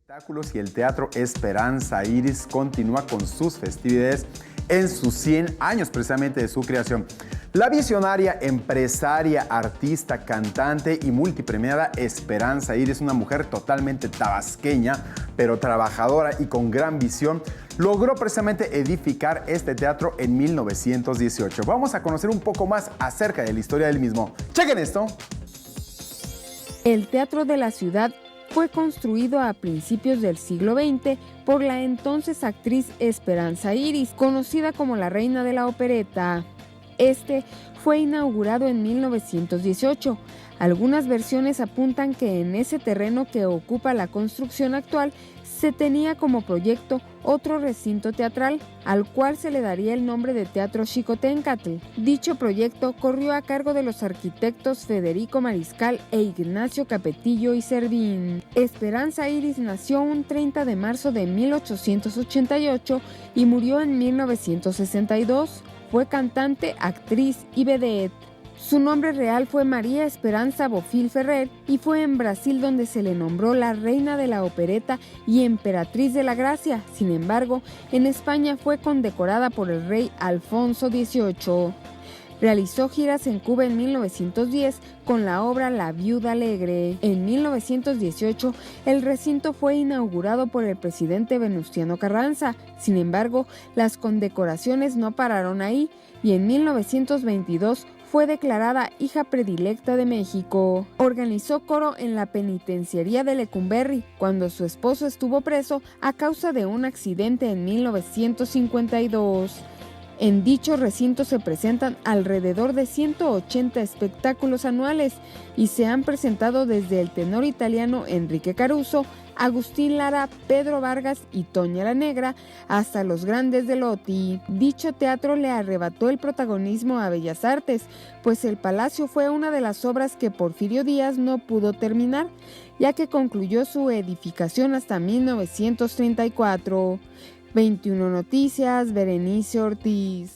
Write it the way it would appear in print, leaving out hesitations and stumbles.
Espectáculos y el Teatro Esperanza Iris continúa con sus festividades en sus 100 años precisamente de su creación. La visionaria, empresaria, artista, cantante y multipremiada Esperanza Iris, una mujer totalmente tabasqueña, pero trabajadora y con gran visión, logró precisamente edificar este teatro en 1918. Vamos a conocer un poco más acerca de la historia del mismo. ¡Chequen esto! El Teatro de la Ciudad fue construido a principios del siglo XX por la entonces actriz Esperanza Iris, conocida como la reina de la opereta. Este fue inaugurado en 1918. Algunas versiones apuntan que en ese terreno que ocupa la construcción actual se tenía como proyecto otro recinto teatral, al cual se le daría el nombre de Teatro Xicoténcatl. Dicho proyecto corrió a cargo de los arquitectos Federico Mariscal e Ignacio Capetillo y Servín. Esperanza Iris nació un 30 de marzo de 1888 y murió en 1962. Fue cantante, actriz y vedette. Su nombre real fue María Esperanza Bofill Ferrer y fue en Brasil donde se le nombró la reina de la opereta y emperatriz de la gracia. Sin embargo, en España fue condecorada por el rey Alfonso XVIII. Realizó giras en Cuba en 1910 con la obra La Viuda Alegre. En 1918, el recinto fue inaugurado por el presidente Venustiano Carranza. Sin embargo, las condecoraciones no pararon ahí y en 1922 fue declarada hija predilecta de México. Organizó coro en la penitenciaría de Lecumberri cuando su esposo estuvo preso a causa de un accidente en 1952. En dicho recinto se presentan alrededor de 180 espectáculos anuales y se han presentado desde el tenor italiano Enrique Caruso, Agustín Lara, Pedro Vargas y Toña la Negra, hasta los grandes de Loti. Dicho teatro le arrebató el protagonismo a Bellas Artes, pues el Palacio fue una de las obras que Porfirio Díaz no pudo terminar, ya que concluyó su edificación hasta 1934. 21 Noticias, Berenice Ortiz.